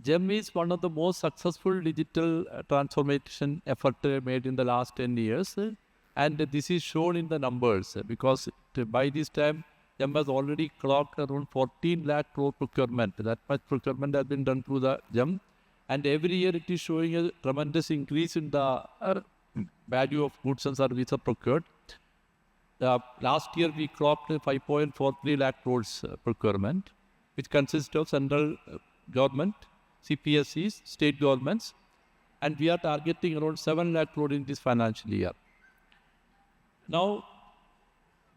GeM is one of the most successful digital transformation effort made in the last 10 years. And this is shown in the numbers because by this time, GeM has already clocked around 14 lakh crore procurement. That much procurement has been done through the GeM. And every year it is showing a tremendous increase in the value of goods and services procured. Last year we clocked 5.43 lakh crores procurement, which consists of central government, CPSEs, state governments, and we are targeting around 7 lakh crore in this financial year. Now,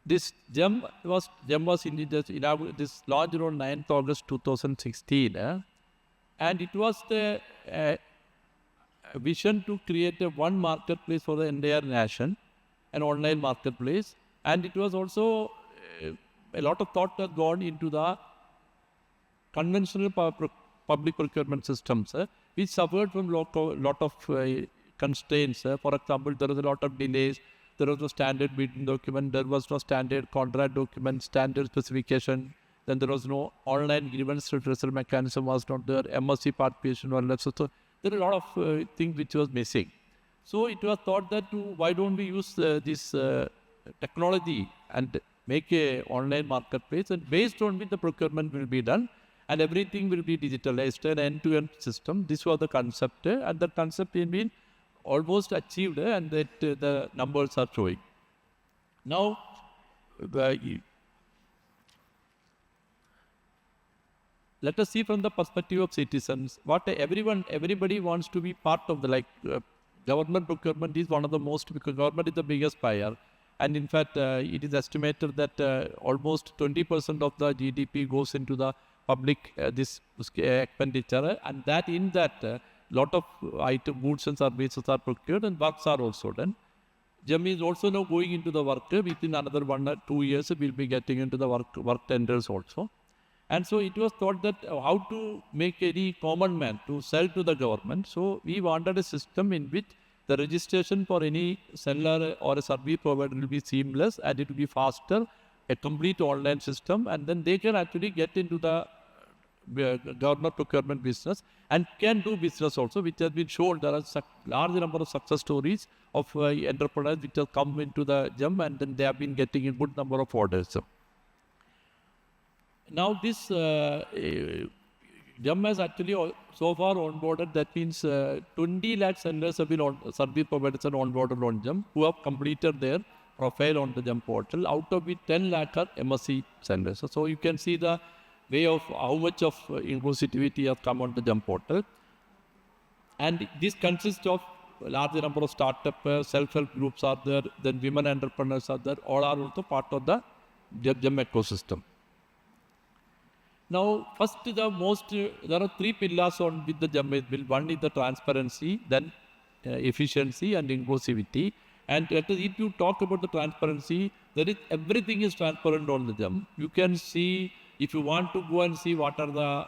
this GeM was this launched on 9th August 2016, and it was the vision to create a one marketplace for the entire nation, an online marketplace, and it was also a lot of thought has gone into the conventional public procurement systems, which suffered from lot of constraints. For example, there was a lot of delays. There was no standard bidding document. There was no standard contract document, standard specification. Then there was no online grievance redressal mechanism was not there. MSC participation was less. So there are a lot of things which was missing. So it was thought that why don't we use this technology and make a online marketplace, and based on which the procurement will be done and everything will be digitalized, an end-to-end system. This was the concept, and the concept has been almost achieved, and that the numbers are showing. Now, let us see from the perspective of citizens, what everybody wants to be part of the government procurement is one of the most, because government is the biggest buyer. And in fact, it is estimated that almost 20% of the GDP goes into the public this expenditure, and that in that lot of goods and services are procured and works are also done. GeM is also now going into the work. Within another 1 or 2 years, we'll be getting into the work tenders also. And so it was thought that how to make any common man to sell to the government. So we wanted a system in which the registration for any seller or a service provider will be seamless, and it will be faster, a complete online system, and then they can actually get into the government procurement business and can do business also, which has been shown. There are large number of success stories of entrepreneurs which have come into the GeM, and then they have been getting a good number of orders. Now this GeM has actually so far onboarded, that means 20 lakh sellers have been service providers are onboarded on GeM, who have completed their profile on the GeM portal. Out of it, 10 lakh are MSC sellers. So you can see the way of how much of inclusivity has come on the GeM portal. And this consists of a large number of startup, self-help groups are there, then women entrepreneurs are there, all are also part of the GeM ecosystem. Now, first there are 3 pillars on with the GeM is built. One is the transparency, then efficiency and inclusivity. And if you talk about the transparency, everything is transparent on the GeM. You can see, if you want to go and see what are the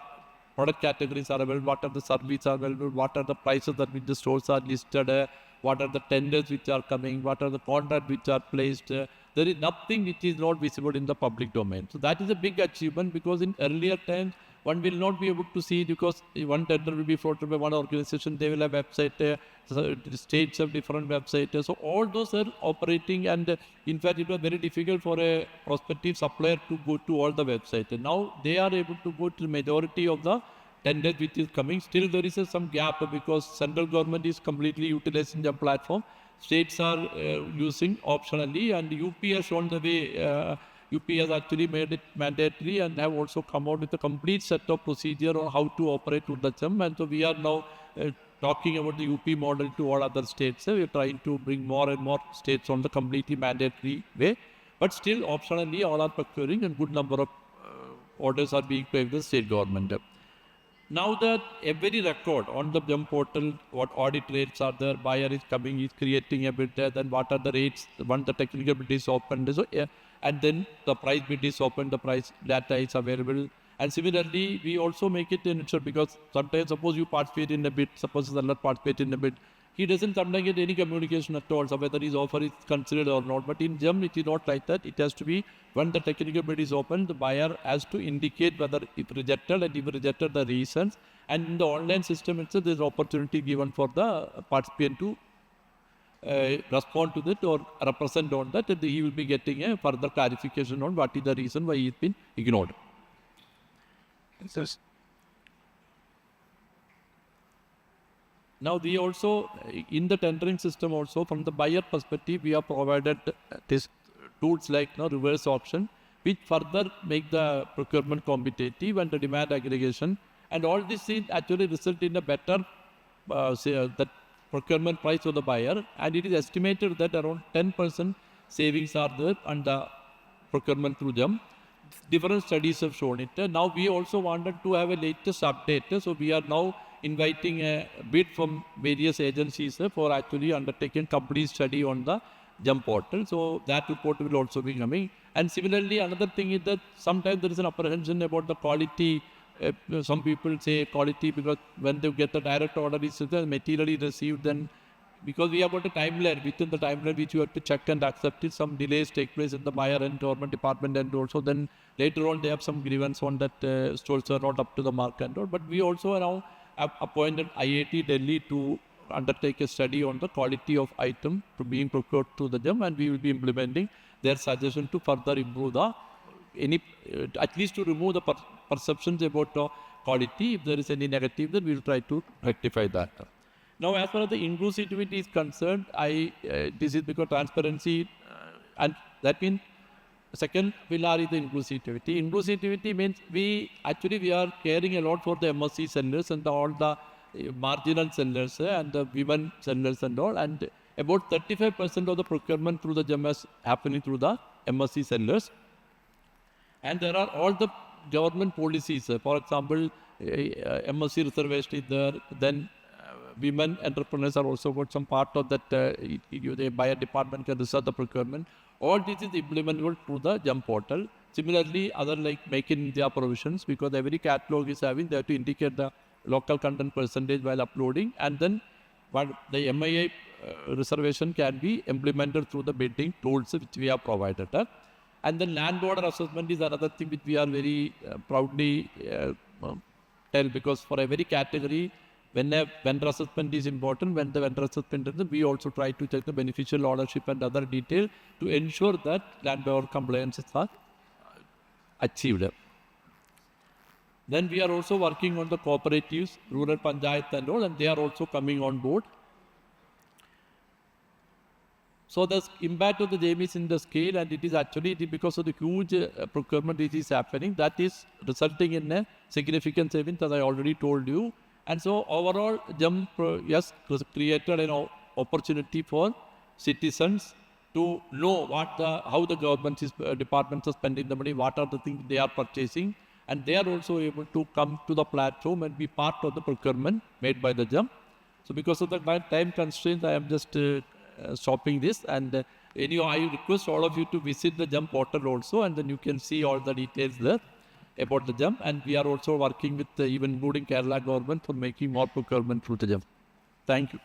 product categories are available, what are the services are available, what are the prices that which the stores are listed, what are the tenders which are coming, what are the contracts which are placed. There is nothing which is not visible in the public domain. So that is a big achievement, because in earlier times, one will not be able to see, because one tender will be floated by one organization, they will have website, states have different websites. So all those are operating, and in fact it was very difficult for a prospective supplier to go to all the websites. And now they are able to go to the majority of the tenders which is coming. Still there is some gap, because central government is completely utilizing the platform. States are using optionally, and UP has shown the way. UP has actually made it mandatory and have also come out with a complete set of procedure on how to operate with the GeM. And so we are now talking about the UP model to all other states. We are trying to bring more and more states on the completely mandatory way. But still, optionally, all are procuring, and good number of orders are being paid by the state government. Now that every record on the GeM portal, what audit rates are there, buyer is coming, is creating a bid, then what are the rates, once the technical bid is opened, so, and then the price bid is opened, the price data is available. And similarly, we also make it in, because sometimes suppose you participate in a bid, suppose the seller participate in a bid, he doesn't sometimes get any communication at all, so whether his offer is considered or not. But in GeM, it is not like that. It has to be, when the technical bid is open, the buyer has to indicate whether it rejected, and if rejected, the reasons. And in the online system itself, there is opportunity given for the participant to respond to that or represent on that, and he will be getting a further clarification on what is the reason why he has been ignored. Now, we also, in the tendering system also, from the buyer perspective, we have provided these tools like reverse auction, which further make the procurement competitive and the demand aggregation. And all this is actually result in a better that procurement price of the buyer. And it is estimated that around 10% savings are there on the procurement through GeM. Different studies have shown it. Now, we also wanted to have a latest update. So, we are now inviting a bid from various agencies for actually undertaking complete study on the GeM portal. So that report will also be coming. And similarly, another thing is that sometimes there is an apprehension about the quality. Some people say quality because when they get the direct order, is materially received, then because we have got a timeline, within the timeline which you have to check and accept it, some delays take place in the buyer and government department, and also then later on they have some grievance on that stores are not up to the mark and all. But we also now have appointed IIT Delhi to undertake a study on the quality of item being procured through the GeM, and we will be implementing their suggestion to further improve the at least to remove the perceptions about quality. If there is any negative, then we will try to rectify that. Now, as far as the inclusivity is concerned, this is because transparency, and that means second pillar is the inclusivity. Inclusivity means we are caring a lot for the MSC sellers and all the marginal sellers and the women sellers and all. And about 35% of the procurement through the GeM is happening through the MSC sellers. And there are all the government policies. For example, MSC reservation is there. Then women entrepreneurs are also got some part of that. The buyer department can reserve the procurement. All this is implementable through the GeM portal. Similarly, other like Make in India provisions, because every catalog is having, they have to indicate the local content percentage while uploading, and then the MIA reservation can be implemented through the bidding tools which we have provided. And then land border assessment is another thing which we are very proudly tell, because for every category, when a vendor assessment is important, when the vendor assessment is, we also try to check the beneficial ownership and other detail to ensure that land border compliances are achieved. Then we are also working on the cooperatives, rural panchayat and all, and they are also coming on board. So the impact of the GeM is in the scale, and it is actually because of the huge procurement which is happening, that is resulting in a significant savings, as I already told you. And so overall, GeM created an opportunity for citizens to know how the government departments are spending the money, what are the things they are purchasing, and they are also able to come to the platform and be part of the procurement made by the GeM. So because of the time constraints, I am just stopping this, and anyhow, I request all of you to visit the GeM portal also, and then you can see all the details there about the GeM. And we are also working with even including Kerala government for making more procurement through the GeM. Thank you.